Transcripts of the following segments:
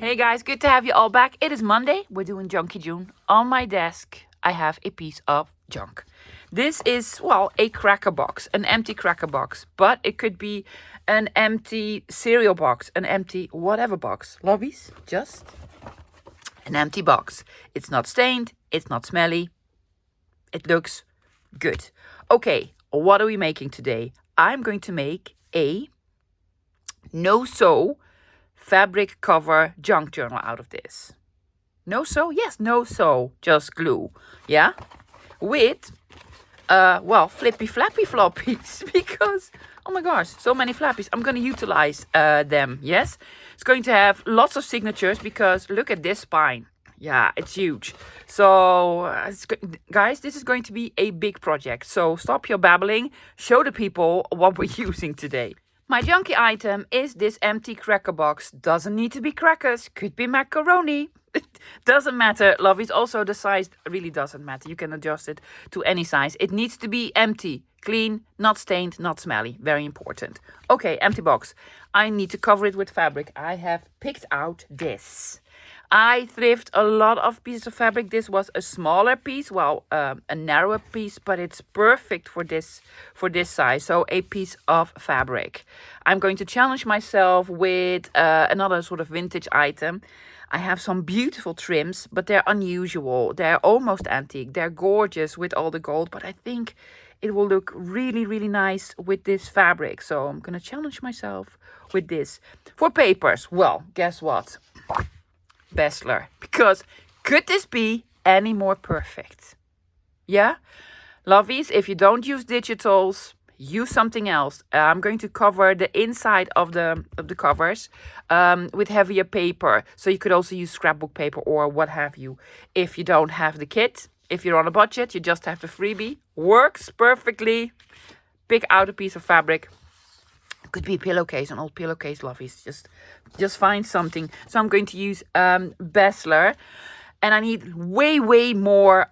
Hey guys, good to have you all back. It is Monday. We're doing Junky June. On my desk, I have a piece of junk. This is, well, a cracker box, an empty cracker box, but it could be an empty cereal box, an empty whatever box. Lovies, just an empty box. It's not stained, it's not smelly. It looks good. Okay, what are we making today? I'm going to make a no-sew fabric cover junk journal out of this. No sew? Yes, no sew, just glue. Yeah? With, flippy flappy floppies because, oh my gosh, so many flappies. I'm going to utilize them, yes? It's going to have lots of signatures because look at this spine. Yeah, it's huge. So, guys, this is going to be a big project. So stop your babbling. Show the people what we're using today. My junky item is this empty cracker box. Doesn't need to be crackers. Could be macaroni. Doesn't matter, lovies. Also, the size really doesn't matter. You can adjust it to any size. It needs to be empty, clean, not stained, not smelly. Very important. Okay, empty box. I need to cover it with fabric. I have picked out this. I thrift a lot of pieces of fabric. This was a smaller piece, a narrower piece, but it's perfect for this size. So a piece of fabric. I'm going to challenge myself with another sort of vintage item. I have some beautiful trims, but they're unusual. They're almost antique. They're gorgeous with all the gold, but I think it will look really, really nice with this fabric. So I'm going to challenge myself with this. For papers, well, guess what? Besler, because could this be any more perfect? Yeah, lovies, if you don't use digitals, use something else. I'm going to cover the inside of the covers with heavier paper, so you could also use scrapbook paper or what have you. If you don't have the kit, if you're on a budget, you just have the freebie. Works perfectly. Pick out a piece of fabric. Could be a pillowcase, an old pillowcase, lovies. Just find something. So I'm going to use Besler. And I need way more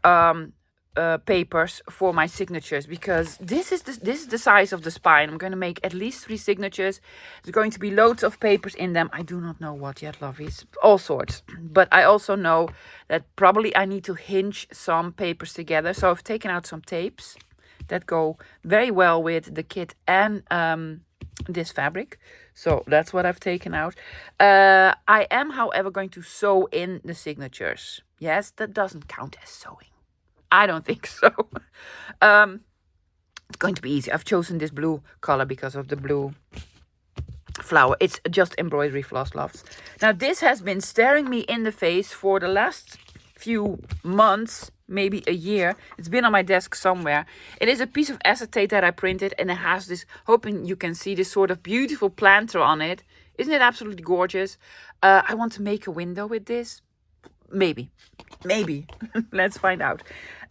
papers for my signatures. Because this is the size of the spine. I'm going to make at least 3 signatures. There's going to be loads of papers in them. I do not know what yet, lovies. All sorts. But I also know that probably I need to hinge some papers together. So I've taken out some tapes that go very well with the kit and this fabric. So that's what I've taken out. I am, however, going to sew in the signatures. Yes, that doesn't count as sewing. I don't think so. It's going to be easy. I've chosen this blue color because of the blue flower. It's just embroidery floss, loves. Now, this has been staring me in the face for the last few months, maybe a year. It's been on my desk somewhere. It is a piece of acetate that I printed, and it has this, hoping you can see this sort of beautiful planter on it. Isn't it absolutely gorgeous? I want to make a window with this. Maybe. Let's find out.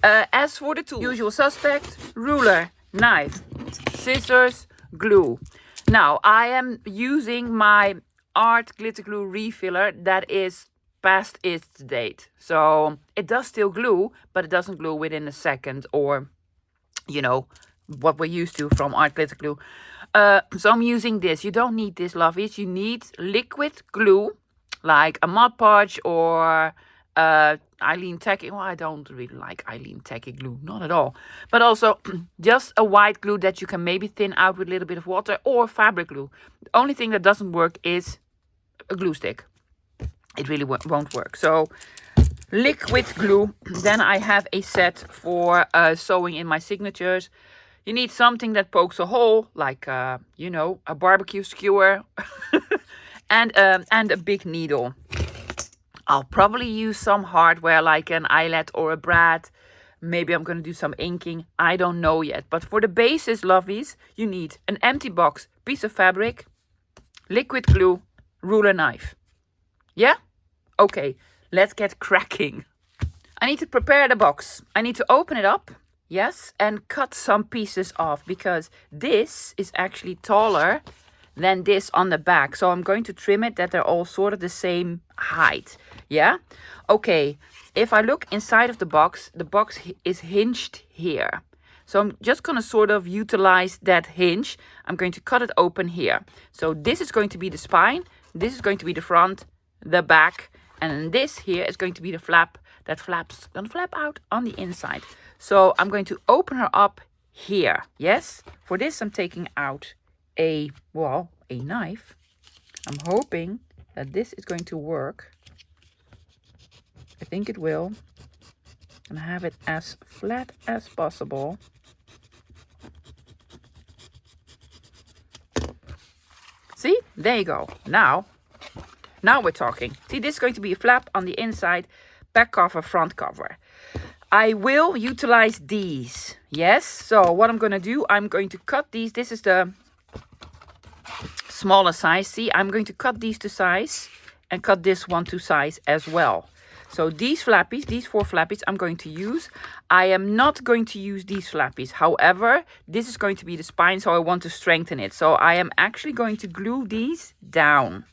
As for the tools, usual suspect: ruler, knife, scissors, glue. Now, I am using my art glitter glue refiller that is past its date. So it does still glue, but it doesn't glue within a second, or, you know, what we're used to from art glitter glue. So I'm using this. You don't need this, lovies. You need liquid glue, like a Mod Podge or Eileen Tacky. Well, I don't really like Eileen Tacky glue, not at all. But also just a white glue that you can maybe thin out with a little bit of water, or fabric glue. The only thing that doesn't work is a glue stick. It really won't work. So liquid glue. Then I have a set for sewing in my signatures. You need something that pokes a hole, like a barbecue skewer, and a big needle. I'll probably use some hardware like an eyelet or a brad. Maybe I'm going to do some inking. I don't know yet. But for the basis, lovies, you need an empty box, piece of fabric, liquid glue, ruler, knife. Yeah? Okay, let's get cracking. I need to prepare the box. I need to open it up, yes, and cut some pieces off because this is actually taller than this on the back. So I'm going to trim it that they're all sort of the same height. Yeah? Okay, if I look inside of the box is hinged here. So I'm just going to sort of utilize that hinge. I'm going to cut it open here. So this is going to be the spine. This is going to be the front. the back. And this here is going to be the flap that gonna flap out on the inside. So I'm going to open her up here. Yes, for this I'm taking out a knife. I'm hoping that this is going to work. I think it will. And have it as flat as possible. See, there you go. Now we're talking. See, this is going to be a flap on the inside, back cover, front cover. I will utilize these. Yes, so what I'm going to do, I'm going to cut these. This is the smaller size. See, I'm going to cut these to size and cut this one to size as well. So these flappies, these 4 flappies I'm going to use. I am not going to use these flappies. However, this is going to be the spine, so I want to strengthen it. So I am actually going to glue these down.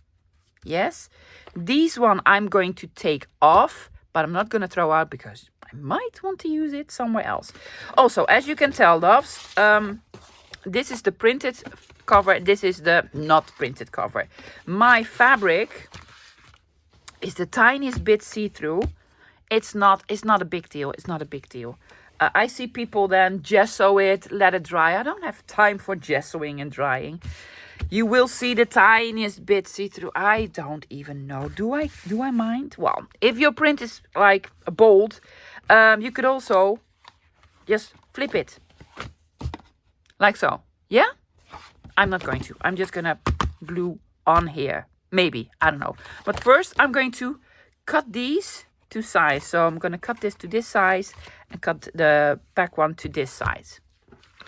Yes, these one I'm going to take off, but I'm not going to throw out because I might want to use it somewhere else. Also, as you can tell, loves, this is the printed cover. This is the not printed cover. My fabric is the tiniest bit see-through. It's not a big deal. It's not a big deal. I see people then gesso it, let it dry. I don't have time for gessoing and drying. You will see the tiniest bit see-through. I don't even know. Do I mind? Well, if your print is like bold, you could also just flip it. Like so. Yeah? I'm not going to. I'm just going to glue on here. Maybe. I don't know. But first, I'm going to cut these to size. So I'm going to cut this to this size and cut the back one to this size.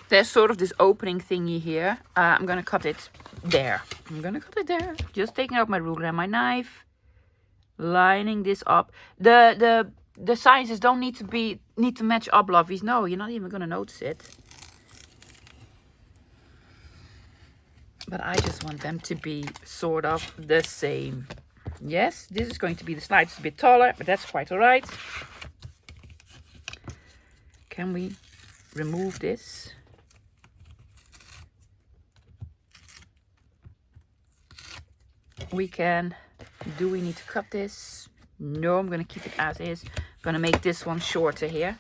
There's sort of this opening thingy here. I'm going to cut it there. Just taking out my ruler and my knife. Lining this up. The sizes don't need to match up, lovies. No, you're not even going to notice it. But I just want them to be sort of the same. Yes, this is going to be the slide. It's a bit taller, but that's quite all right. Can we remove this? We can. Do we need to cut this? No, I'm going to keep it as is. I'm going to make this one shorter here.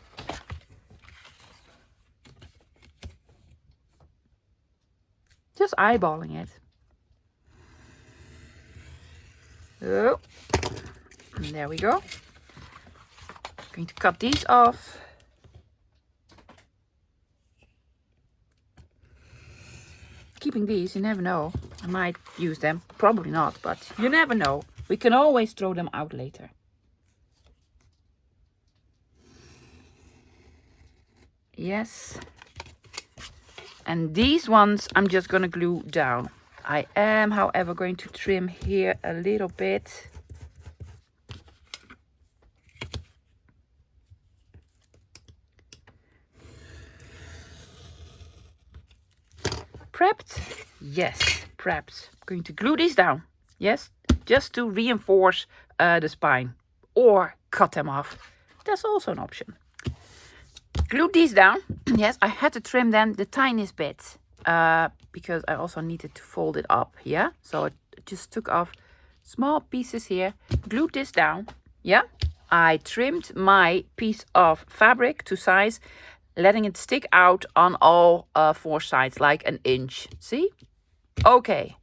Just eyeballing it. Oh, and there we go. I'm going to cut these off. Keeping these, you never know. I might use them. Probably not, but you never know. We can always throw them out later. Yes. And these ones I'm just going to glue down. I am, however, going to trim here a little bit. Prepped? Yes, prepped. I'm going to glue these down. Yes, just to reinforce the spine. Or cut them off. That's also an option. Glue these down. Yes, I had to trim them the tiniest bit. Because I also needed to fold it up. Yeah, so it just took off small pieces here. Glued this down. Yeah, I trimmed my piece of fabric to size, letting it stick out on all 4 sides like an inch. See? Okay,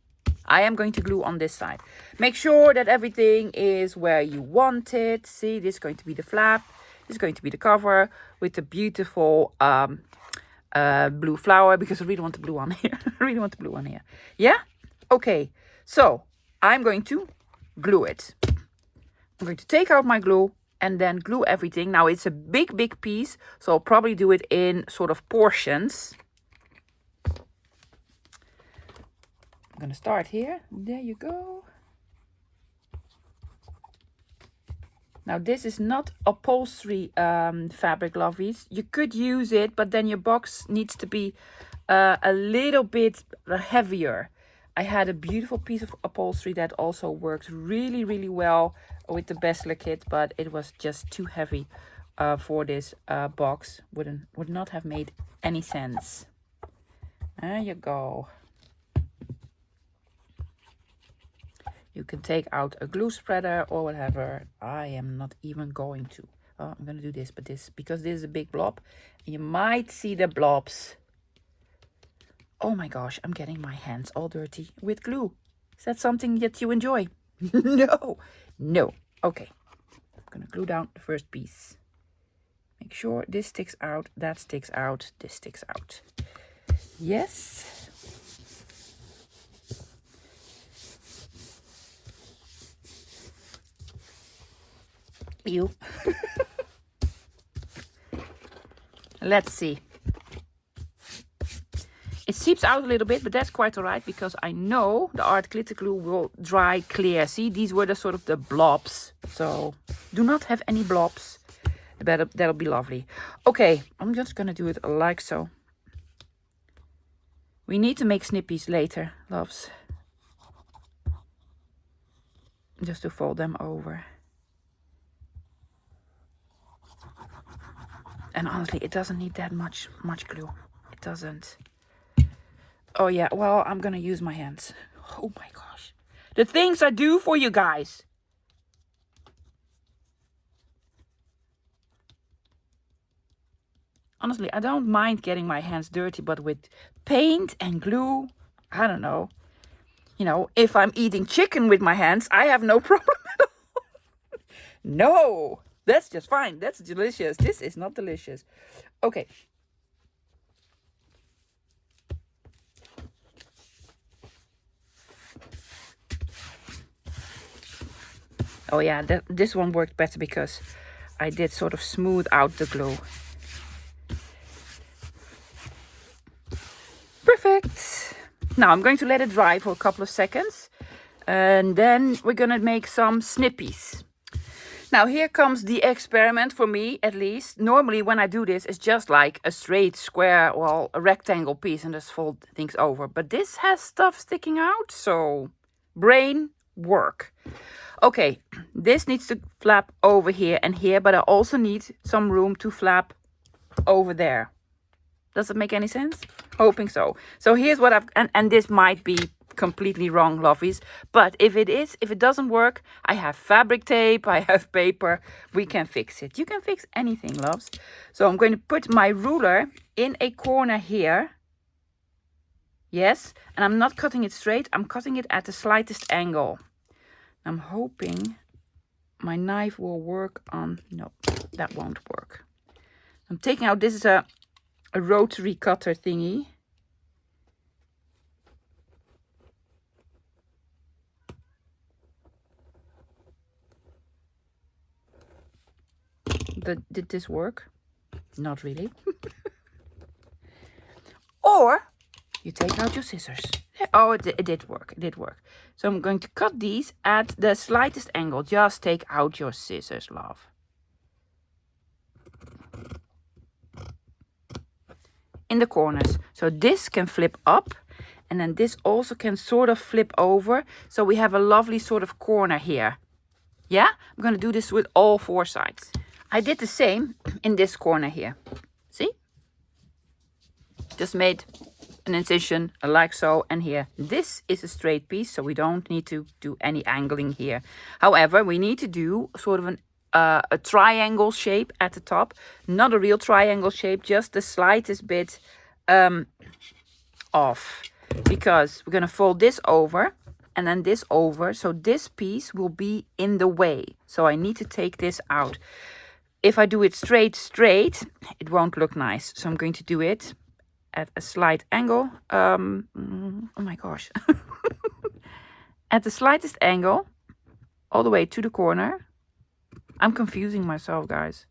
I am going to glue on this side. Make sure that everything is where you want it. See, this is going to be the flap. This is going to be the cover with the beautiful blue flower, because I really want the blue on here. Yeah? Okay, so I'm going to glue it. I'm going to take out my glue and then glue everything. Now it's a big piece, so I'll probably do it in sort of portions. I'm going to start here. There you go. Now this is not upholstery fabric, lovies. You could use it, but then your box needs to be a little bit heavier. I had a beautiful piece of upholstery that also worked really well with the Besler kit, but it was just too heavy for this box. Would not have made any sense. There you go. You can take out a glue spreader or whatever. I am not even going to. Oh, I'm going to do this, but because this is a big blob. You might see the blobs. Oh my gosh, I'm getting my hands all dirty with glue. Is that something that you enjoy? No. No. Okay. I'm going to glue down the first piece. Make sure this sticks out, that sticks out, this sticks out. Yes. You. Let's see. It seeps out a little bit, but that's quite alright because I know the art glitter glue will dry clear. See, these were the sort of the blobs. So do not have any blobs. That'll be lovely. Okay, I'm just gonna do it like so. We need to make snippies later, loves. Just to fold them over. And honestly, it doesn't need that much glue. It doesn't. Oh yeah, well, I'm gonna use my hands. Oh my gosh. The things I do for you guys. Honestly, I don't mind getting my hands dirty, but with paint and glue, I don't know. You know, if I'm eating chicken with my hands, I have no problem at all. No, that's just fine. That's delicious. This is not delicious. Okay. Oh yeah, this one worked better because I did sort of smooth out the glue. Perfect. Now I'm going to let it dry for a couple of seconds. And then we're going to make some snippies. Now here comes the experiment for me, at least. Normally when I do this, it's just like a straight square, well, a rectangle piece and just fold things over. But this has stuff sticking out, so brain work. Okay, this needs to flap over here and here, but I also need some room to flap over there. Does it make any sense? Hoping so. So here's what I've, and this might be completely wrong, lovies, but if it doesn't work, I have fabric tape, I have paper, we can fix it. You can fix anything, loves. So I'm going to put my ruler in a corner here. Yes, and I'm not cutting it straight, I'm cutting it at the slightest angle. I'm hoping my knife will work on, no, that won't work. I'm taking out, this is a rotary cutter thingy. Did this work? Not really. Or you take out your scissors. Oh, it did work. It did work. So I'm going to cut these at the slightest angle. Just take out your scissors, love. In the corners. So this can flip up. And then this also can sort of flip over. So we have a lovely sort of corner here. Yeah? I'm going to do this with all four sides. I did the same in this corner here. See? Just made an incision like so, and here. This is a straight piece, so we don't need to do any angling here. However, we need to do sort of a triangle shape at the top. Not a real triangle shape, just the slightest bit off. Because we're going to fold this over and then this over. So this piece will be in the way. So I need to take this out. If I do it straight, it won't look nice. So I'm going to do it at a slight angle. Oh my gosh. At the slightest angle, all the way to the corner. I'm confusing myself, guys.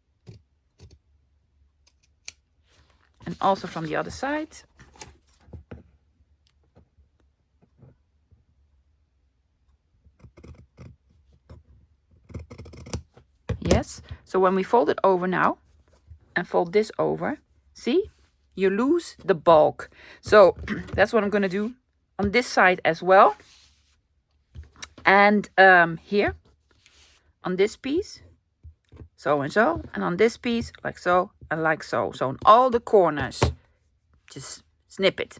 And also from the other side. Yes, so when we fold it over now and fold this over, see, you lose the bulk. So that's what I'm going to do on this side as well. And here on this piece, so and so, and on this piece, like so and like so. So on all the corners, just snip it.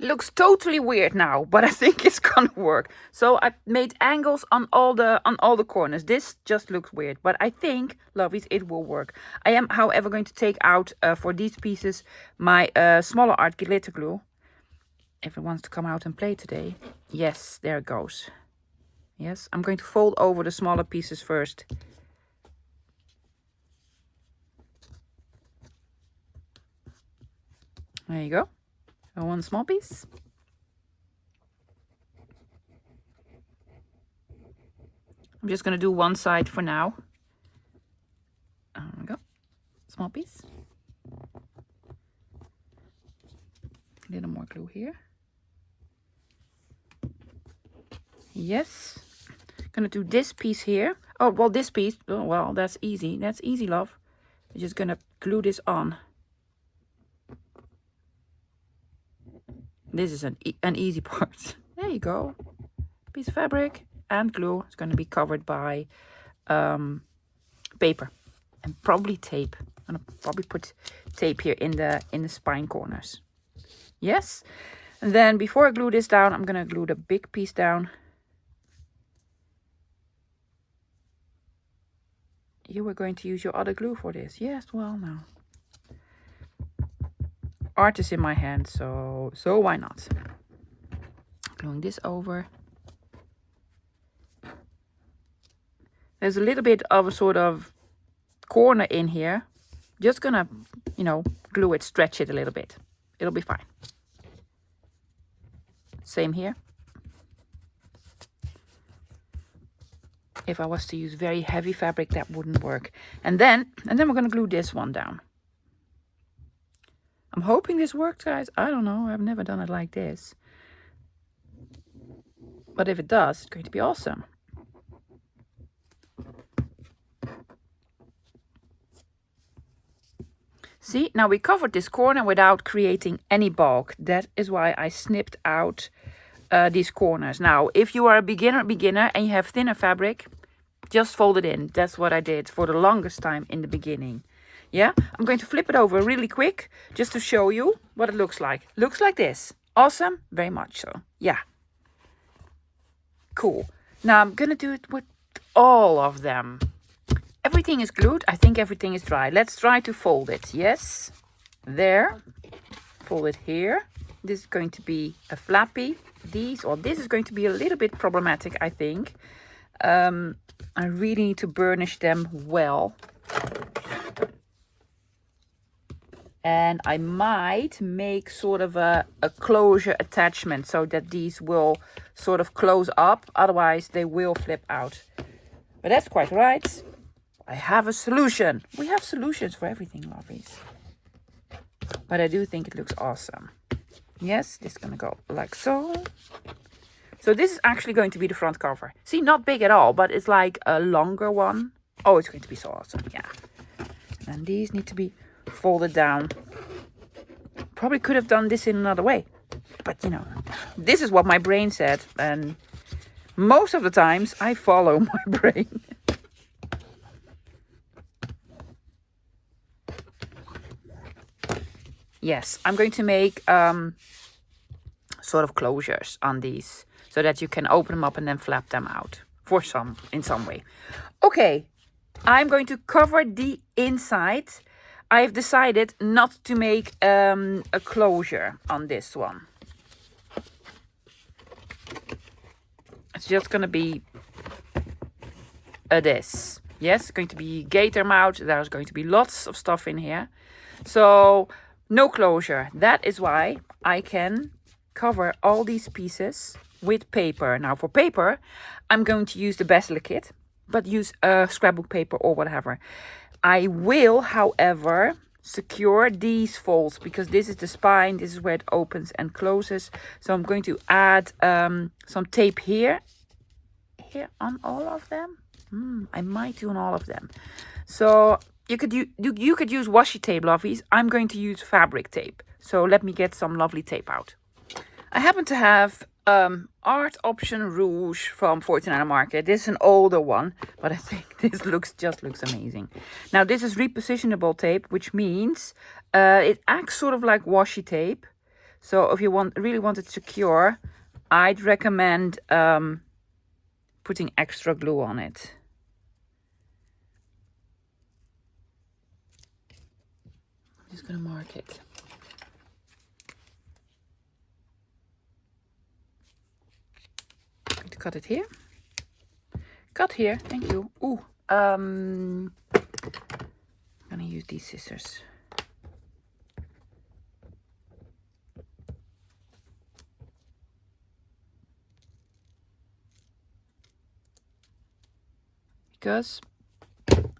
Looks totally weird now, but I think it's gonna work. So I made angles on all the corners. This just looks weird, but I think, lovies, it will work. I am, however, going to take out for these pieces my smaller art glitter glue. If it wants to come out and play today. Yes, there it goes. Yes, I'm going to fold over the smaller pieces first. There you go. So one small piece. I'm just going to do one side for now. There we go. Small piece. A little more glue here. Yes. Gonna do this piece here. Oh, well, this piece. Oh, well, that's easy. That's easy, love. I'm just gonna glue this on. This is an easy part. There you go. Piece of fabric and glue. It's gonna be covered by paper and probably tape. I'm gonna probably put tape here in the spine corners. Yes. And then before I glue this down, I'm gonna glue the big piece down. You were going to use your other glue for this. Yes, well, no. Art is in my hand, so why not? Gluing this over. There's a little bit of a sort of corner in here. Just gonna, you know, glue it, stretch it a little bit. It'll be fine. Same here. If I was to use very heavy fabric, that wouldn't work. And then we're gonna glue this one down. I'm hoping this works, guys. I don't know. I've never done it like this. But if it does, it's going to be awesome. See, now we covered this corner without creating any bulk. That is why I snipped out these corners. Now, if you are a beginner and you have thinner fabric, just fold it in. That's what I did for the longest time in the beginning. Yeah, I'm going to flip it over really quick just to show you what it looks like. Looks like this. Awesome, very much so. Yeah. Cool. Now I'm gonna do it with all of them. Everything is glued. I think everything is dry. Let's try to fold it. Yes. There. Fold it here. This is going to be a flappy. This is going to be a little bit problematic, I think. I really need to burnish them well. And I might make sort of a closure attachment so that these will sort of close up. Otherwise, they will flip out. But that's quite right. I have a solution. We have solutions for everything, lovies. But I do think it looks awesome. Yes, this is going to go like so. So this is actually going to be the front cover. See, not big at all, but it's like a longer one. Oh, it's going to be so awesome. Yeah. And these need to be folded down. Probably could have done this in another way. But, you know, this is what my brain said. And most of the times, I follow my brain. Yes, I'm going to make sort of closures on these so that you can open them up and then flap them out in some way. Okay, I'm going to cover the inside. I've decided not to make a closure on this one. It's just going to be this. Yes, it's going to be gator mouth. There's going to be lots of stuff in here. So no closure. That is why I can cover all these pieces with paper. Now for paper, I'm going to use the Besler kit, but use scrapbook paper or whatever. I will, however, secure these folds because this is the spine. This is where it opens and closes. So I'm going to add some tape here on all of them. I might do on all of them. So you could use washi tape, lovies. I'm going to use fabric tape. So let me get some lovely tape out. I happen to have Art Option Rouge from 49 Market. This is an older one, but I think this just looks amazing. Now this is repositionable tape, which means it acts sort of like washi tape. So if you really want it secure, I'd recommend putting extra glue on it. I'm just gonna mark it. To cut it here. Cut here, thank you. Ooh, I'm gonna use these scissors. Because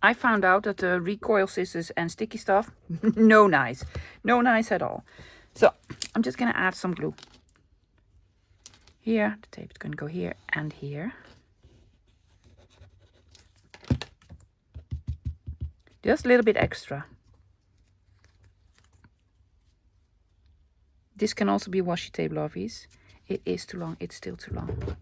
I found out that the recoil scissors and sticky stuff, no nice. No nice at all. So I'm just gonna add some glue. Here, the tape is gonna go here and here. Just a little bit extra. This can also be washi tape, lovies. It is too long, it's still too long.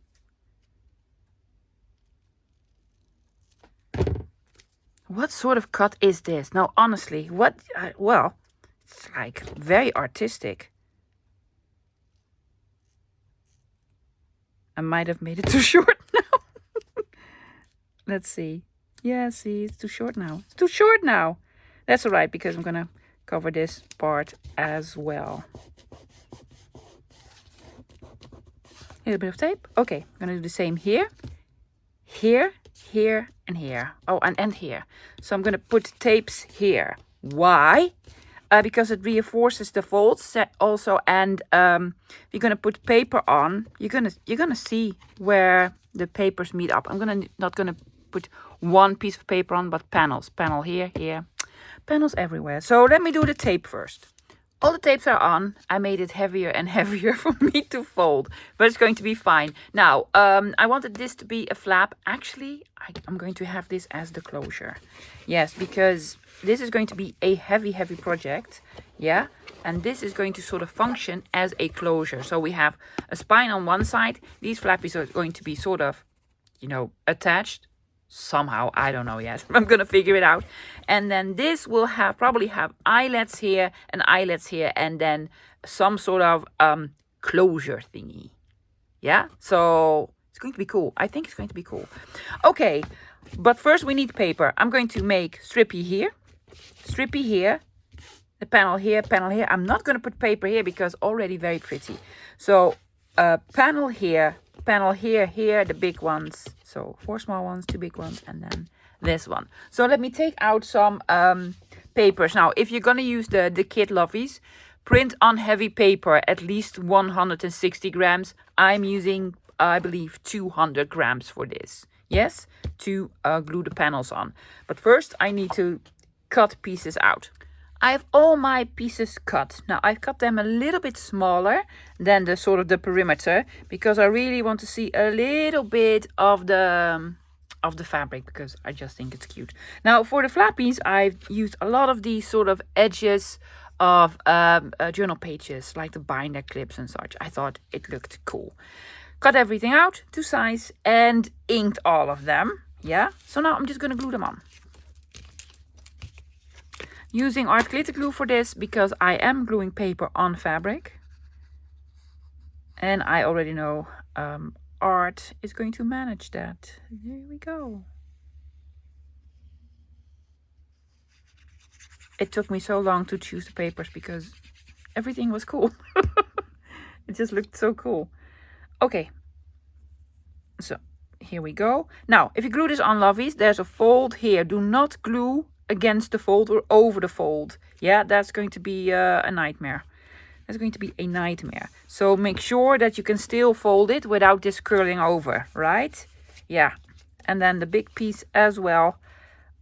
What sort of cut is this? Now, honestly, what, well, it's like very artistic. I might have made it too short now. Let's see. Yeah, see, it's too short now. It's too short now. That's all right, because I'm gonna cover this part as well. A little bit of tape. Okay, I'm gonna do the same here. Here, here, and here. Oh, and here. So I'm gonna put tapes here. Why? Because it reinforces the folds also, and you're gonna put paper on. You're gonna see where the papers meet up. I'm not gonna put one piece of paper on, but panels. Panel here, here, panels everywhere. So let me do the tape first. All the tapes are on. I made it heavier and heavier for me to fold, but it's going to be fine. Now, I wanted this to be a flap. Actually, I'm going to have this as the closure. Yes, because this is going to be a heavy, heavy project. Yeah, and this is going to sort of function as a closure. So we have a spine on one side. These flappies are going to be sort of, you know, attached. Somehow, I don't know yet. I'm gonna figure it out. And then this will probably have eyelets here and eyelets here, and then some sort of closure thingy. Yeah, so it's going to be cool. I think it's going to be cool. Okay, but first we need paper. I'm going to make strippy here, the panel here, panel here. I'm not gonna put paper here because already very pretty. So panel here, here, the big ones. So 4 small ones, 2 big ones, and then this one. So let me take out some papers. Now, if you're gonna use the kit, lovies, print on heavy paper, at least 160 grams. I'm using, I believe, 200 grams for this. Yes, to glue the panels on. But first, I need to cut pieces out. I have all my pieces cut. Now I've cut them a little bit smaller than the sort of the perimeter, because I really want to see a little bit of the fabric, because I just think it's cute. Now for the flappies, I've used a lot of these sort of edges of journal pages, like the binder clips and such. I thought it looked cool. Cut everything out to size and inked all of them. Yeah, so now I'm just gonna glue them on. Using art glitter glue for this, because I am gluing paper on fabric. And I already know art is going to manage that. There we go. It took me so long to choose the papers because everything was cool. It just looked so cool. Okay. So here we go. Now, if you glue this on, lovies, there's a fold here. Do not glue against the fold or over the fold. Yeah, that's going to be a nightmare. That's going to be a nightmare. So make sure that you can still fold it without this curling over, right? Yeah. And then the big piece as well,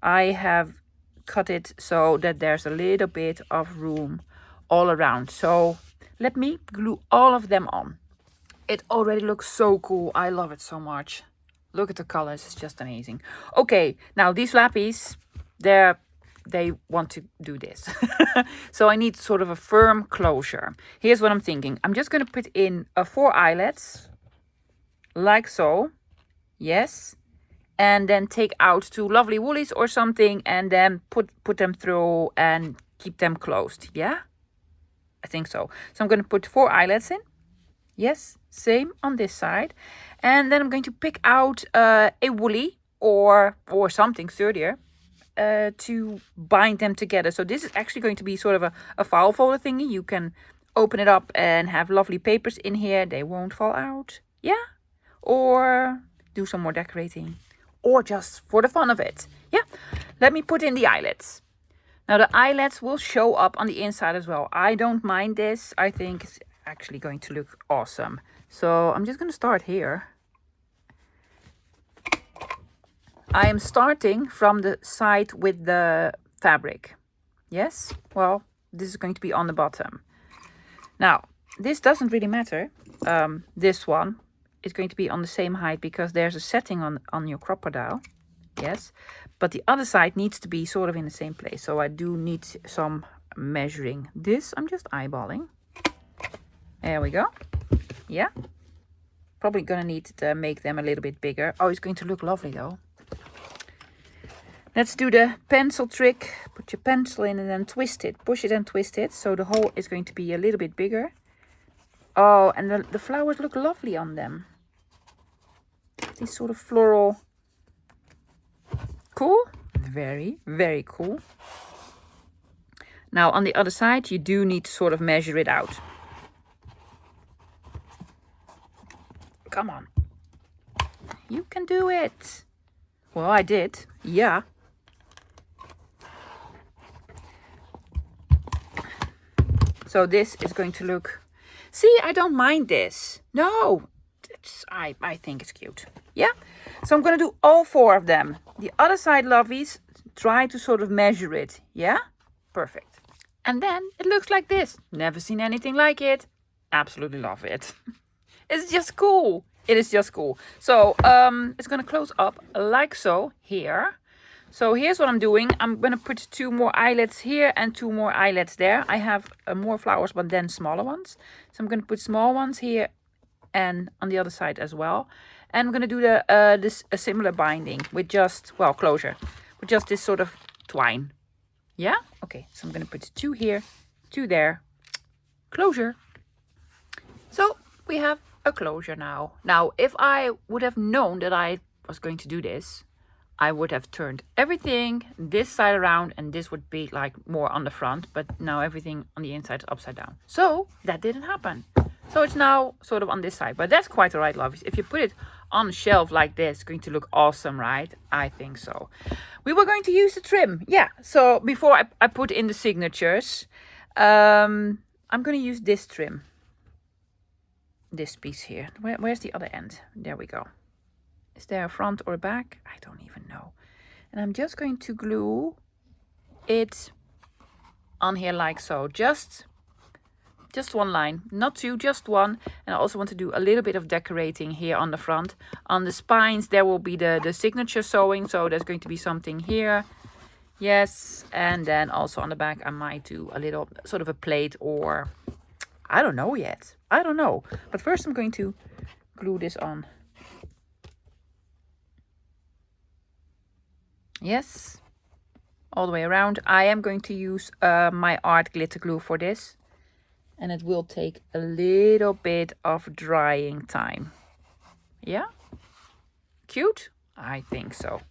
I have cut it so that there's a little bit of room all around. So let me glue all of them on. It already looks so cool. I love it so much. Look at the colors, it's just amazing. Okay, now these flappies, they want to do this. So I need sort of a firm closure. Here's what I'm thinking. I'm just going to put in 4 eyelets, like so. Yes. And then take out 2 lovely woolies or something, and then put them through and keep them closed. Yeah? I think so. So I'm going to put 4 eyelets in. Yes, same on this side. And then I'm going to pick out a woolly or something sturdier to bind them together. So this is actually going to be sort of a file folder thingy. You can open it up and have lovely papers in here. They won't fall out. Yeah. Or do some more decorating. Or just for the fun of it. Yeah. Let me put in the eyelets. Now the eyelets will show up on the inside as well. I don't mind this. I think it's actually going to look awesome. So I'm just going to start here. I am starting from the side with the fabric. Yes? Well, this is going to be on the bottom. Now, this doesn't really matter. This one is going to be on the same height because there's a setting on your crocodile. Yes? But the other side needs to be sort of in the same place. So I do need some measuring. This I'm just eyeballing. There we go. Yeah. Probably gonna need to make them a little bit bigger. Oh, it's going to look lovely though. Let's do the pencil trick. Put your pencil in and then twist it. Push it and twist it. So the hole is going to be a little bit bigger. Oh, and the flowers look lovely on them. These sort of floral. Cool. Very, very cool. Now on the other side, you do need to sort of measure it out. Come on. You can do it. Well, I did. Yeah. So this is going to look... See, I don't mind this. No. I think it's cute. Yeah. So I'm going to do all 4 of them. The other side, lovies, try to sort of measure it. Yeah. Perfect. And then it looks like this. Never seen anything like it. Absolutely love it. It's just cool. It is just cool. So it's going to close up like so here. So here's what I'm doing. I'm going to put 2 more eyelets here and 2 more eyelets there. I have more flowers, but then smaller ones. So I'm going to put small ones here and on the other side as well. And I'm going to do a similar binding with just, well, closure. With just this sort of twine. Yeah? Okay, so I'm going to put 2 here, 2 there. Closure. So we have a closure now. Now, if I would have known that I was going to do this, I would have turned everything this side around and this would be like more on the front, but now everything on the inside is upside down. So that didn't happen. So it's now sort of on this side, but that's quite alright, lovies. If you put it on a shelf like this, it's going to look awesome, right? I think so. We were going to use the trim. Yeah, so before I put in the signatures, I'm going to use this trim. This piece here. Where's the other end? There we go. Is there a front or a back? I don't even know. And I'm just going to glue it on here like so. Just 1 line, not 2, just 1. And I also want to do a little bit of decorating here on the front. On the spines, there will be the signature sewing. So there's going to be something here. Yes. And then also on the back, I might do a little sort of a plate or... I don't know yet. I don't know. But first I'm going to glue this on. Yes. All the way around. I am going to use my art glitter glue for this. And it will take a little bit of drying time. Yeah? Cute? I think so.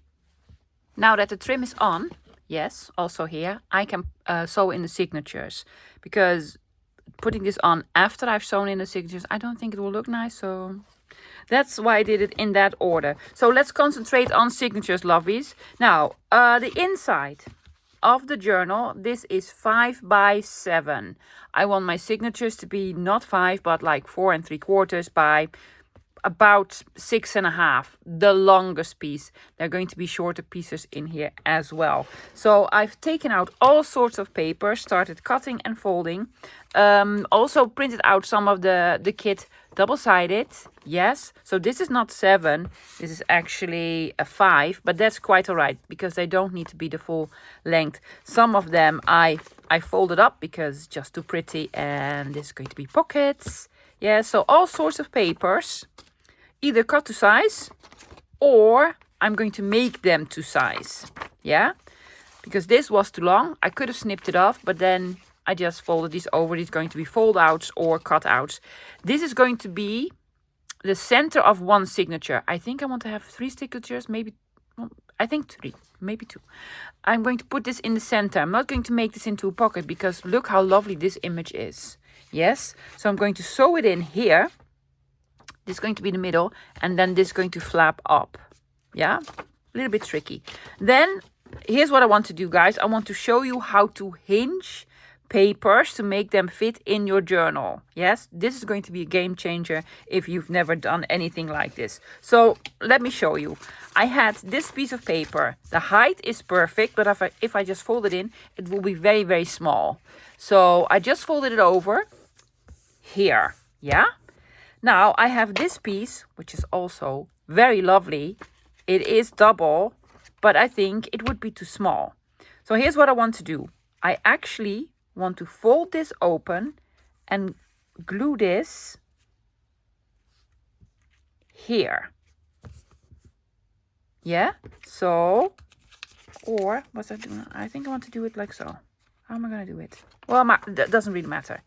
Now that the trim is on, yes, also here, I can sew in the signatures. Because... putting this on after I've sewn in the signatures, I don't think it will look nice, so that's why I did it in that order. So let's concentrate on signatures, lovies. Now, the inside of the journal, this is 5 by 7. I want my signatures to be not 5, but like 4 3/4 by about 6.5, the longest piece. There are going to be shorter pieces in here as well. So I've taken out all sorts of paper, started cutting and folding. Also printed out some of the kit double-sided. Yes, so this is not 7, this is actually a 5, but that's quite alright because they don't need to be the full length. Some of them I folded up because it's just too pretty, and this is going to be pockets. Yeah, so all sorts of papers, either cut to size or I'm going to make them to size. Yeah, because this was too long. I could have snipped it off, but then I just folded these over. These are going to be fold outs or cut outs. This is going to be the center of one signature. I think I want to have 3 signatures, maybe, well, I think 3, maybe 2. I'm going to put this in the center. I'm not going to make this into a pocket because look how lovely this image is. Yes, so I'm going to sew it in here. This is going to be the middle, and then this is going to flap up. Yeah, a little bit tricky. Then here's what I want to do, guys. I want to show you how to hinge papers to make them fit in your journal. Yes, this is going to be a game changer if you've never done anything like this. So let me show you. I had this piece of paper. The height is perfect, but if I just fold it in, it will be very, very small. So I just folded it over here. Yeah. Now I have this piece, which is also very lovely. It is double, but I think it would be too small. So here's what I want to do. I actually want to fold this open and glue this here. Yeah, so, or what's that doing? I think I want to do it like so. How am I going to do it? Well, that doesn't really matter.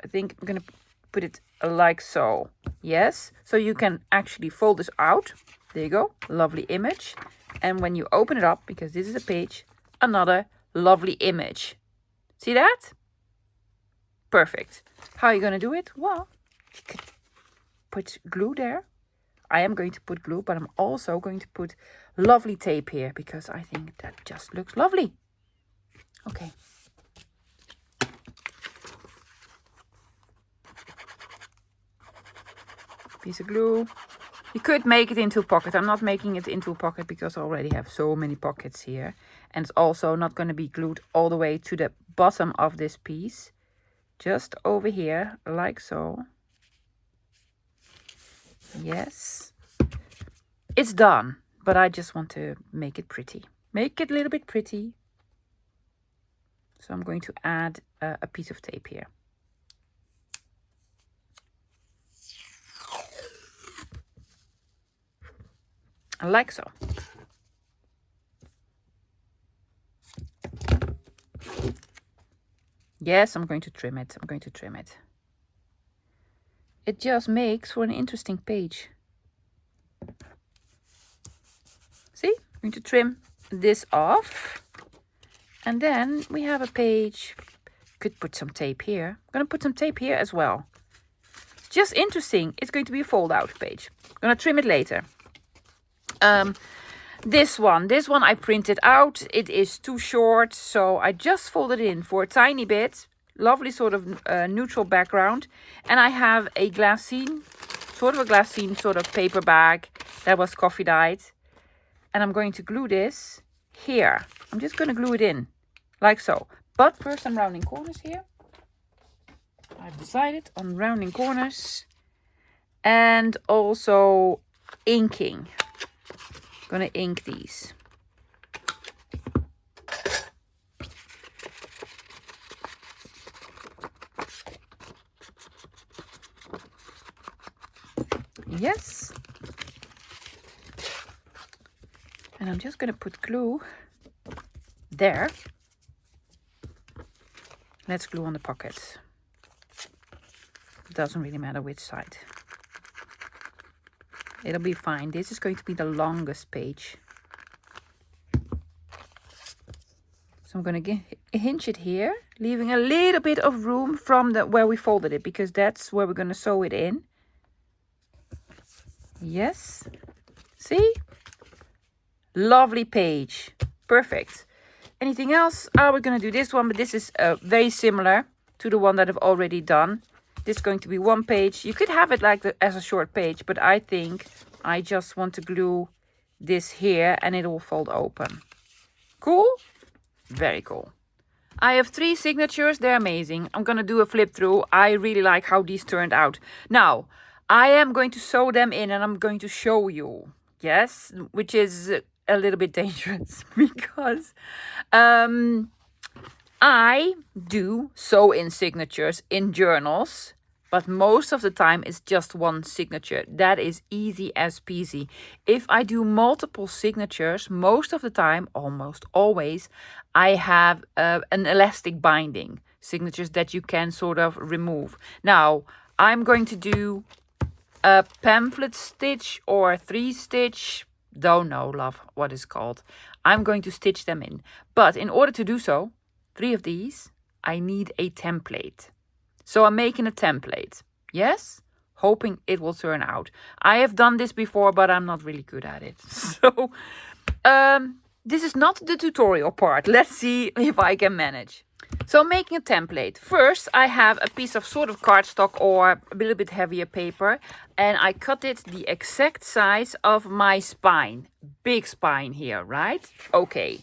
I think I'm going to put it like so. Yes, so you can actually fold this out. There you go, lovely image. And when you open it up, because this is a page, another lovely image. See that? Perfect. How are you going to do it? Well, you could put glue there. I am going to put glue, but I'm also going to put lovely tape here because I think that just looks lovely. Okay. Piece of glue. You could make it into a pocket. I'm not making it into a pocket because I already have so many pockets here. And it's also not going to be glued all the way to the bottom of this piece. Just over here, like so. Yes. It's done, but I just want to make it pretty. Make it a little bit pretty. So I'm going to add a piece of tape here. Like so. Yes, I'm going to trim it. I'm going to trim it. It just makes for an interesting page. See? I'm going to trim this off. And then we have a page. Could put some tape here. I'm going to put some tape here as well. It's just interesting. It's going to be a fold out page. I'm going to trim it later. This one I printed out. It is too short, so I just folded it in for a tiny bit. Lovely sort of neutral background. And I have a glassine sort of paper bag that was coffee dyed. And I'm going to glue this here. I'm just going to glue it in like so. But first I'm rounding corners here. I've decided on rounding corners and also inking. I'm going to ink these. Yes. And I'm just going to put glue there. Let's glue on the pockets. It doesn't really matter which side. It'll be fine. This is going to be the longest page. So I'm going to hinge it here, leaving a little bit of room from where we folded it, because that's where we're going to sew it in. Yes. See? Lovely page. Perfect. Anything else? We're going to do this one, but this is very similar to the one that I've already done. This is going to be one page. You could have it like as a short page, but I think I just want to glue this here and it will fold open. Cool? Very cool. I have 3 signatures. They're amazing. I'm going to do a flip through. I really like how these turned out. Now, I am going to sew them in and I'm going to show you. Yes, which is a little bit dangerous because I do sew in signatures in journals, but most of the time it's just one signature. That is easy as peasy. If I do multiple signatures, most of the time, almost always, I have an elastic binding. signatures that you can sort of remove. Now, I'm going to do a pamphlet stitch or 3-stitch. Don't know, love, what it's called. I'm going to stitch them in. But in order to do so, 3 of these, I need a template. So I'm making a template. Yes? Hoping it will turn out. I have done this before, but I'm not really good at it. So, this is not the tutorial part. Let's see if I can manage. So making a template. First, I have a piece of sort of cardstock or a little bit heavier paper. And I cut it the exact size of my spine. Big spine here, right? Okay.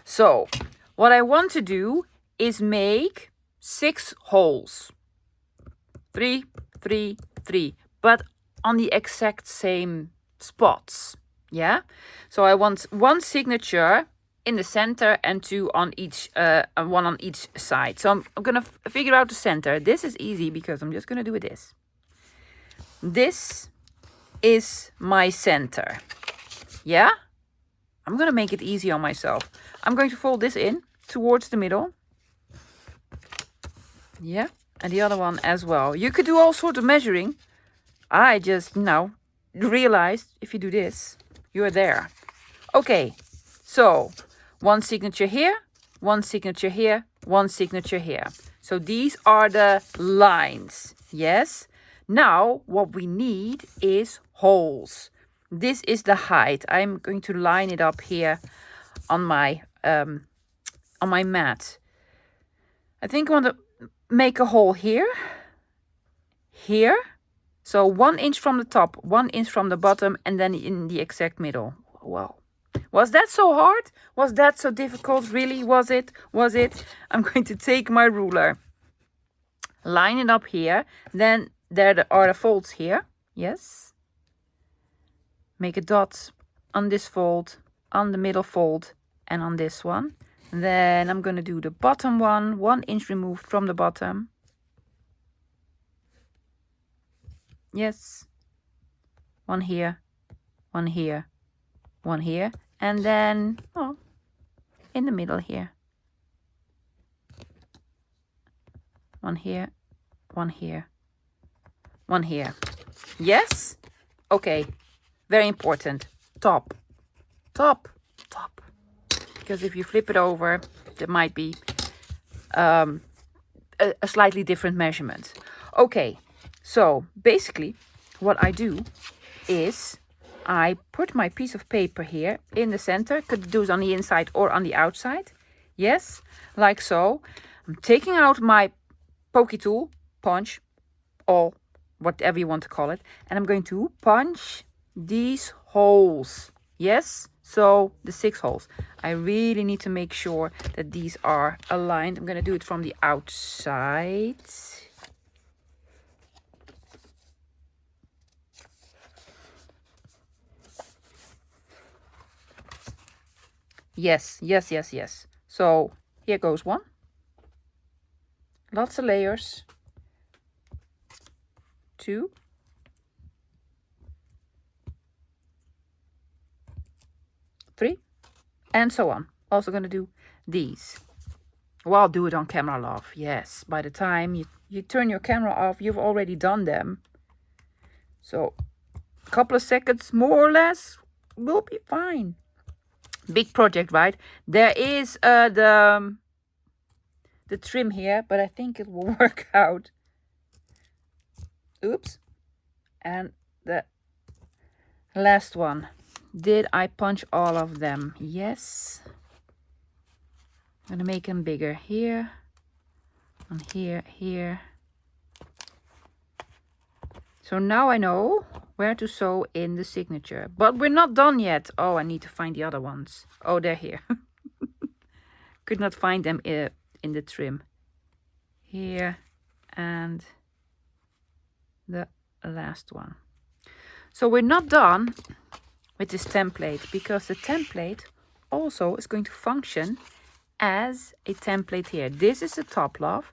So, what I want to do is make 6 holes. 3, 3, 3. But on the exact same spots. Yeah? So I want 1 signature in the center and 2 on each, 1 on each side. So I'm gonna figure out the center. This is easy because I'm just gonna do this. This is my center. Yeah? I'm gonna make it easy on myself. I'm going to fold this in towards the middle. Yeah, and the other one as well. You could do all sorts of measuring. I just now realized if you do this, you're there. Okay, so 1 signature here, 1 signature here, 1 signature here. So these are the lines. Yes. Now what we need is holes. This is the height. I'm going to line it up here on my mat. I think I want to make a hole here. Here. So 1 inch from the top, 1 inch from the bottom, and then in the exact middle. Wow. Was that so hard? Was that so difficult? Really? Was it? Was it? I'm going to take my ruler. Line it up here. Then there are the folds here. Yes. Make a dot on this fold, on the middle fold, and on this one. Then I'm going to do the bottom one, 1 inch removed from the bottom. Yes. 1 here, 1 here, 1 here. And then, oh, in the middle here. 1 here, 1 here, 1 here. Yes? Okay. Very important. Top. Top. Top. Because if you flip it over, there might be a slightly different measurement. Okay. So, basically, what I do is I put my piece of paper here in the center. Could do it on the inside or on the outside. Yes, like so. I'm taking out my pokey tool, punch, or whatever you want to call it. And I'm going to punch these holes. Yes, so the 6 holes. I really need to make sure that these are aligned. I'm going to do it from the outside. Yes, yes, yes, yes. So here goes 1. Lots of layers. 2. 3. And so on. Also going to do these. Well, I'll do it on camera, love. Yes, by the time you turn your camera off, you've already done them. So a couple of seconds, more or less, will be fine. Big project, right? There is the trim here, but I think it will work out. Oops. And the last one. Did I punch all of them? Yes. I'm gonna make them bigger here. And here, here. So now I know where to sew in the signature. But we're not done yet. Oh, I need to find the other ones. Oh, they're here. Could not find them in the trim. Here and the last one. So we're not done with this template because the template also is going to function as a template here. This is the top, love.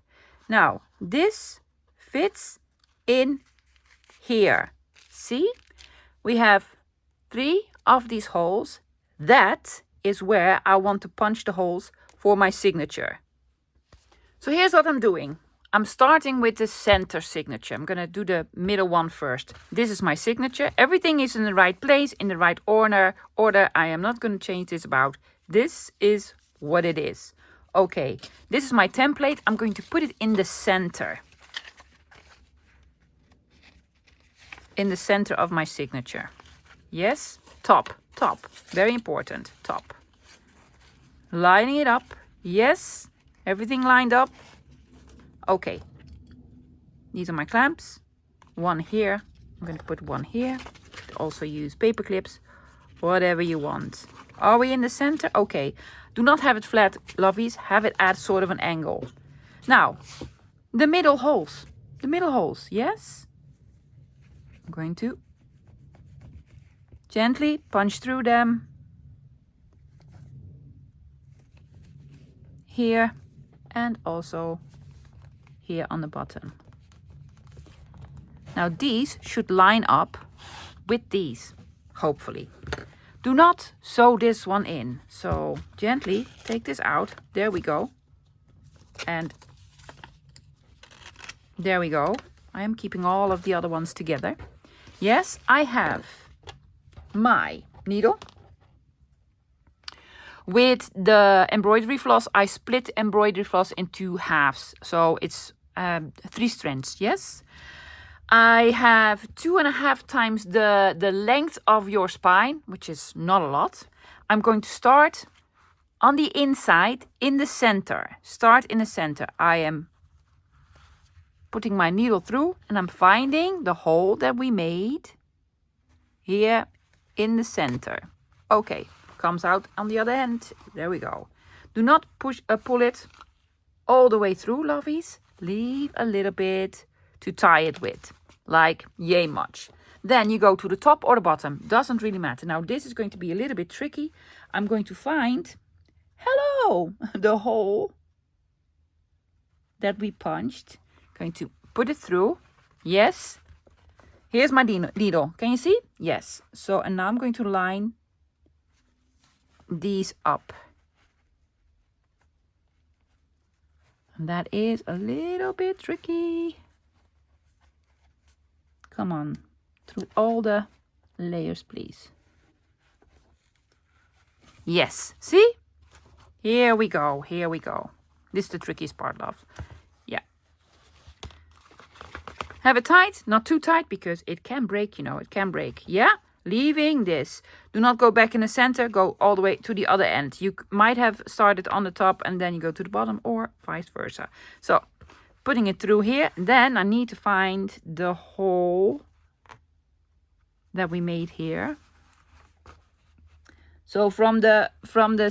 Now, this fits in here. See? We have 3 of these holes. That is where I want to punch the holes for my signature. So here's what I'm doing. I'm starting with the center signature. I'm going to do the middle one first. This is my signature. Everything is in the right place, in the right order. I am not going to change this about. This is what it is. Okay, this is my template. I'm going to put it in the center. In the center of my signature. Yes, top. Very important, top. Lining it up. Yes, everything lined up. Okay, these are my clamps. One here. I'm going to put one here. Also use paper clips, whatever you want. Are we in the center? Okay. Do not have it flat, lovies. Have it at sort of an angle. Now, the middle holes. The middle holes, yes? I'm going to gently punch through them. Here and also here on the bottom. Now these should line up with these, hopefully. Do not sew this one in. So gently take this out. There we go. And there we go. I am keeping all of the other ones together. Yes, I have my needle. With the embroidery floss, I split embroidery floss in 2 halves. So it's 3 strands, yes? I have 2.5 times the length of your spine, which is not a lot. I'm going to start on the inside, in the center. Start in the center. I am putting my needle through and I'm finding the hole that we made here in the center. Okay, comes out on the other end. There we go. Do not pull it all the way through, lovies. Leave a little bit to tie it with. Like yay much. Then you go to the top or the bottom. Doesn't really matter. Now this is going to be a little bit tricky. I'm going to find, hello, the hole that we punched. Going to put it through. Yes. Here's my needle. Can you see? Yes. So, and now I'm going to line these up. And that is a little bit tricky. Come on, through all the layers, please. Yes, see? Here we go, here we go. This is the trickiest part, love. Yeah. Have it tight, not too tight, because it can break, you know, it can break. Yeah? Leaving this. Do not go back in the center, go all the way to the other end. You might have started on the top and then you go to the bottom, or vice versa. So, putting it through here. Then I need to find the hole that we made here. So from the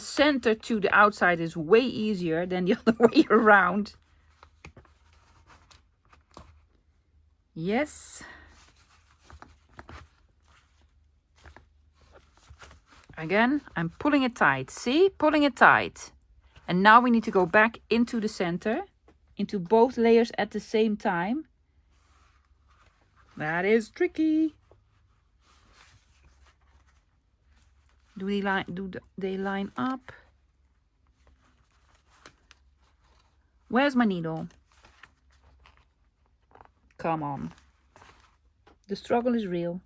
center to the outside is way easier than the other way around. Yes. Again, I'm pulling it tight. See? Pulling it tight. And now we need to go back into the center. Into both layers at the same time. That is tricky. Do they line up? Where's my needle? Come on. The struggle is real.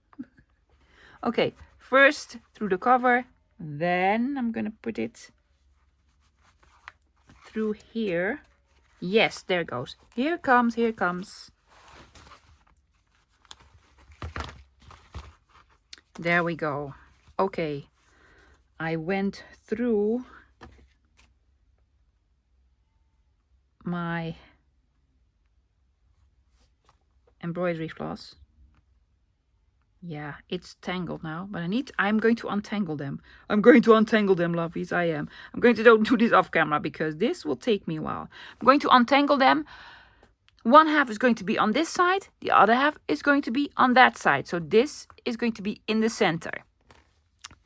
Okay, first through the cover. Then I'm going to put it through here. Yes, there it goes. Here it comes, here it comes. There we go. Okay. I went through my embroidery floss. Yeah, it's tangled now, but I'm going to untangle them. I'm going to untangle them, lovies, I am. I'm going to don't do this off camera because this will take me a while. I'm going to untangle them. One half is going to be on this side. The other half is going to be on that side. So this is going to be in the center.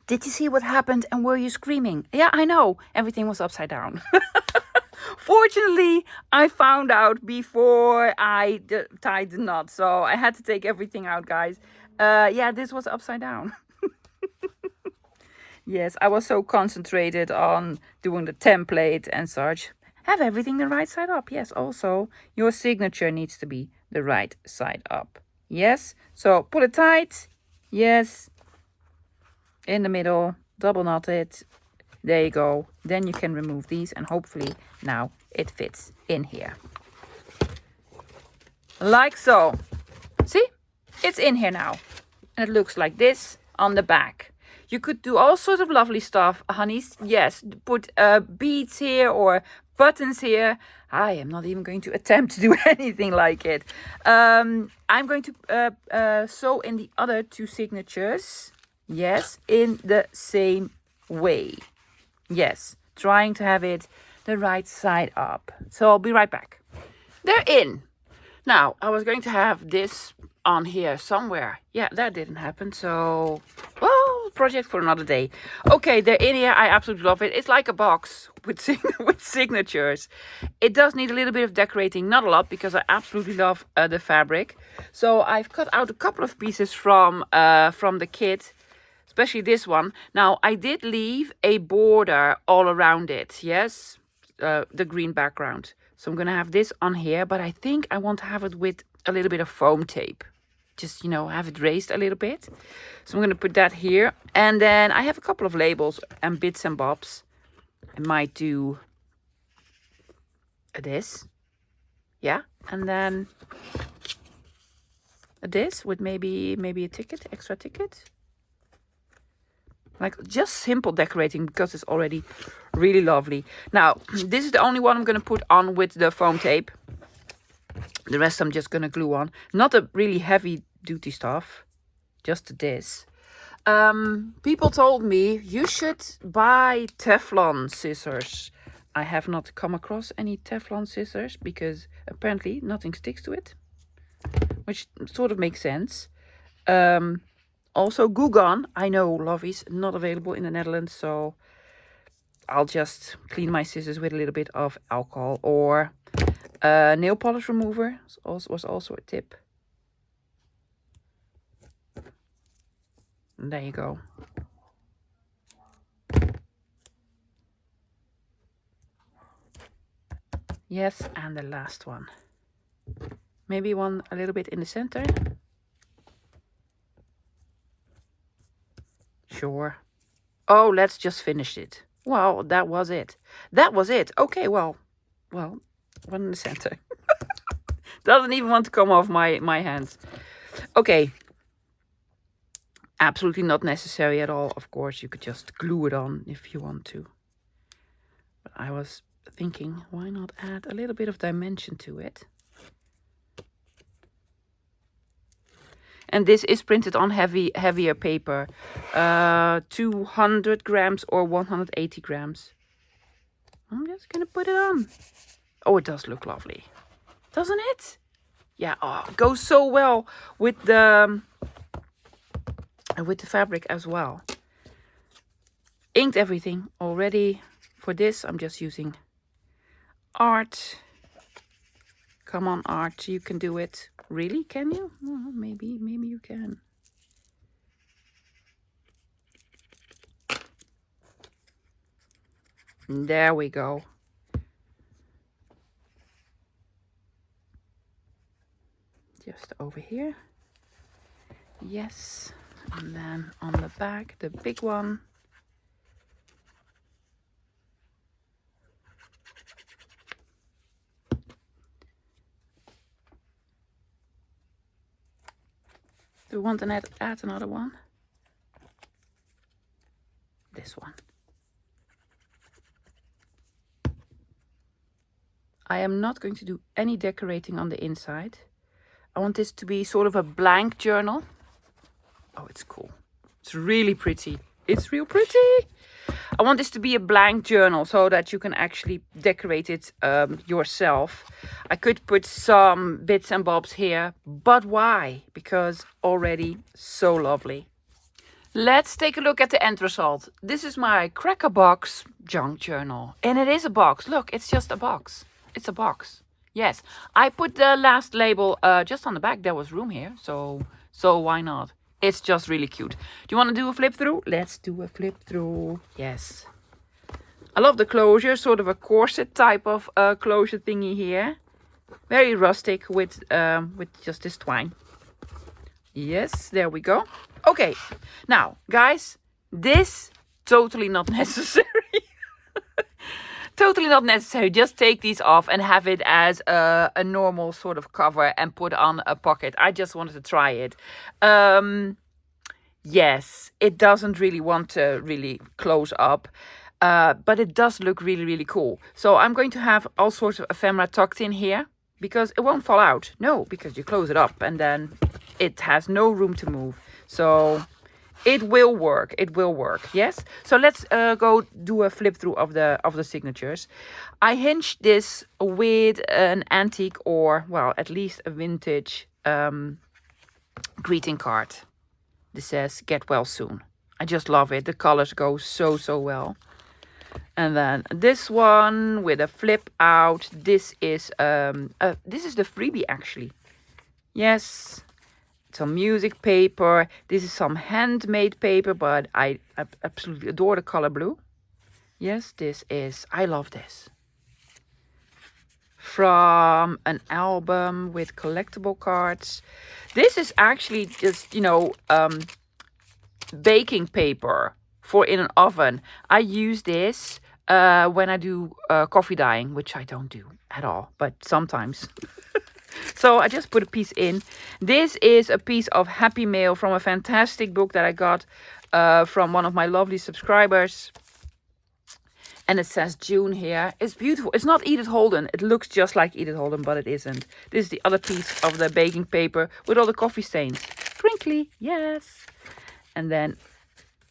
Did you see what happened and were you screaming? Yeah, I know. Everything was upside down. Fortunately, I found out before I tied the knot. So I had to take everything out, guys. Yeah, this was upside down. Yes, I was so concentrated on doing the template and such. have everything the right side up. Yes, also your signature needs to be the right side up. Yes, so pull it tight. Yes, in the middle, double knot it. There you go. Then you can remove these and hopefully now it fits in here. Like so. See? It's in here now. And it looks like this on the back. You could do all sorts of lovely stuff, honeys. Yes, put beads here or buttons here. I am not even going to attempt to do anything like it. I'm going to sew in the other two signatures. Yes, in the same way. Yes, trying to have it the right side up. So I'll be right back. They're in. Now, I was going to have this on here somewhere. Yeah, that didn't happen. So, well, project for another day. Okay, they're in here. I absolutely love it. It's like a box with signatures. It does need a little bit of decorating. Not a lot, because I absolutely love the fabric. So I've cut out a couple of pieces from the kit. Especially this one. Now, I did leave a border all around it. Yes, the green background. So I'm going to have this on here. But I think I want to have it with a little bit of foam tape. Just, you know, have it raised a little bit. So I'm going to put that here. And then I have a couple of labels and bits and bobs. I might do this. Yeah. And then this with maybe a ticket, extra ticket. Like just simple decorating because it's already really lovely. Now, this is the only one I'm going to put on with the foam tape. The rest I'm just going to glue on. Not a really heavy duty stuff. Just this. People told me you should buy Teflon scissors. I have not come across any Teflon scissors because apparently nothing sticks to it. Which sort of makes sense. Also, Gugan, I know Lovey's not available in the Netherlands, so I'll just clean my scissors with a little bit of alcohol. Or nail polish remover was also a tip. And there you go. Yes, and the last one. Maybe one a little bit in the center. Sure. Oh, let's just finish it. Well, that was it. That was it. Okay, well, one in the center. Doesn't even want to come off my hands. Okay. Absolutely not necessary at all. Of course, you could just glue it on if you want to. But I was thinking, why not add a little bit of dimension to it? And this is printed on heavier paper. 200 grams or 180 grams. I'm just going to put it on. Oh, it does look lovely. Doesn't it? Yeah, oh, it goes so well with the fabric as well. Inked everything already. For this, I'm just using art. Come on, art, you can do it. Really? Can you? Well, maybe you can. There we go. Just over here. Yes. And then on the back, the big one. Do we want to add another one? This one. I am not going to do any decorating on the inside. I want this to be sort of a blank journal. Oh, it's cool. It's really pretty. It's real pretty. I want this to be a blank journal so that you can actually decorate it yourself. I could put some bits and bobs here, but why? Because already so lovely. Let's take a look at the end result. This is my cracker box junk journal. And it is a box. Look, it's just a box. It's a box. Yes, I put the last label just on the back. There was room here, so why not? It's just really cute. Do you want to do a flip through? Let's do a flip through. Yes. I love the closure, sort of a corset type of closure thingy here. Very rustic with just this twine. Yes, there we go. Okay, now guys, this totally not necessary. Totally not necessary. Just take these off and have it as a normal sort of cover and put on a pocket. I just wanted to try it. Yes, it doesn't really want to really close up. But it does look really, really cool. So I'm going to have all sorts of ephemera tucked in here because it won't fall out. No, because you close it up and then it has no room to move. So it will work. It will work. Yes. So let's go do a flip through of the signatures. I hinged this with an antique or, well, at least a vintage greeting card. This says "Get well soon." I just love it. The colors go so well. And then this one with a flip out. This is the freebie actually. Yes, some music paper. This is some handmade paper, but I absolutely adore the color blue. Yes, I love this. From an album with collectible cards. This is actually just, baking paper for in an oven. I use this when I do coffee dyeing, which I don't do at all, but sometimes. So I just put a piece in. This is a piece of Happy Mail from a fantastic book that I got from one of my lovely subscribers. And it says June here. It's beautiful. It's not Edith Holden. It looks just like Edith Holden, but it isn't. This is the other piece of the baking paper with all the coffee stains. Crinkly, yes. And then,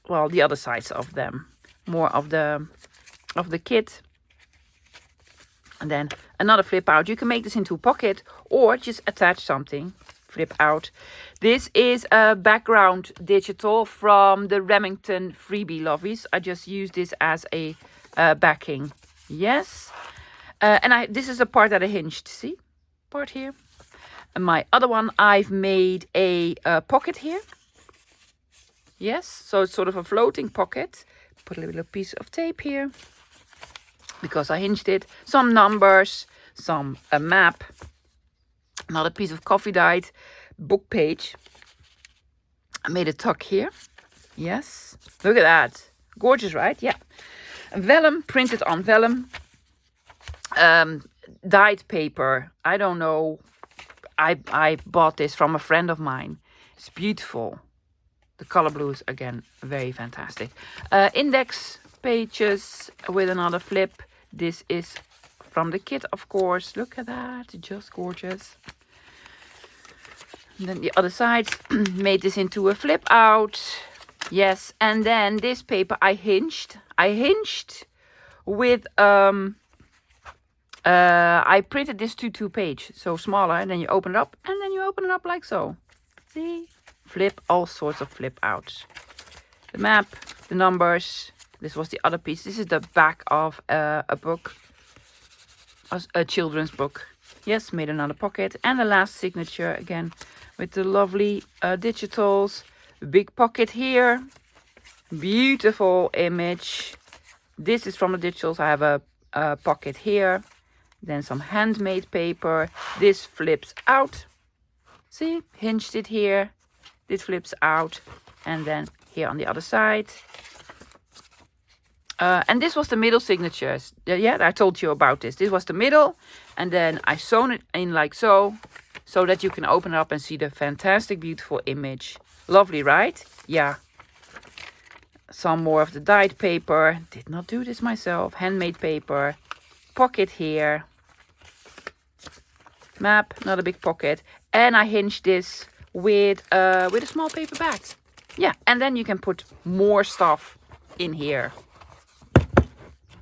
well, the other sides of them. More of the kit. And then another flip out. You can make this into a pocket or just attach something. Flip out. This is a background digital from the Remington Freebie lovies. I just use this as a backing. Yes. And this is the part that I hinged. See? Part here. And my other one, I've made a pocket here. Yes. So it's sort of a floating pocket. Put a little piece of tape here. Because I hinged it. Some numbers. A map. Another piece of coffee dyed book page. I made a tuck here. Yes. Look at that. Gorgeous, right? Yeah. Vellum, printed on vellum. Dyed paper. I don't know. I bought this from a friend of mine. It's beautiful. The color blue is, again, very fantastic. Index pages with another flip. This is from the kit, of course. Look at that. Just gorgeous. And then the other side. Made this into a flip out. Yes. And then this paper I hinged. With I printed this to 2-page, so smaller, and then you open it up, and then you open it up like so. See? Flip, all sorts of flip outs. The map, the numbers. This was the other piece. This is the back of a book, a children's book. Yes, made another pocket, and the last signature again with the lovely digitals. Big pocket here. Beautiful image. This is from the digitals. I have a pocket here. Then some handmade paper. This flips out. See? Hinged it here. This flips out. And then here on the other side. And this was the middle signatures. Yeah, I told you about this. This was the middle. And then I sewn it in like so. So that you can open it up and see the fantastic, beautiful image. Lovely, right? Yeah. Some more of the dyed paper. Did not do this myself. Handmade paper. Pocket here. Map. Not a big pocket. And I hinged this with a small paper bag. Yeah. And then you can put more stuff in here.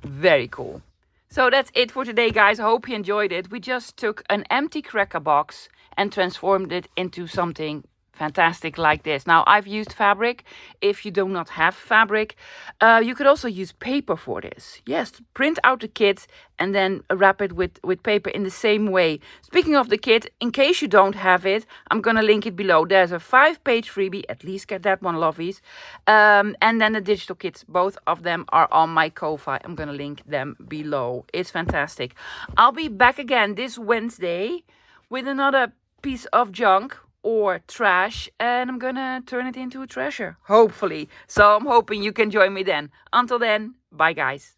Very cool. So that's it for today, guys. I hope you enjoyed it. We just took an empty cracker box and transformed it into something fantastic like this. Now I've used fabric. If you do not have fabric, you could also use paper for this. Yes, print out the kit and then wrap it with paper in the same way. Speaking of the kit, in case you don't have it, I'm gonna link it below. There's a 5-page freebie, at least get that one, lovies. And then the digital kits, both of them are on my KoFi. I'm gonna link them below. It's fantastic. I'll be back again this Wednesday with another piece of junk or trash, and I'm gonna turn it into a treasure, hopefully. So I'm hoping you can join me then. Until then, bye guys.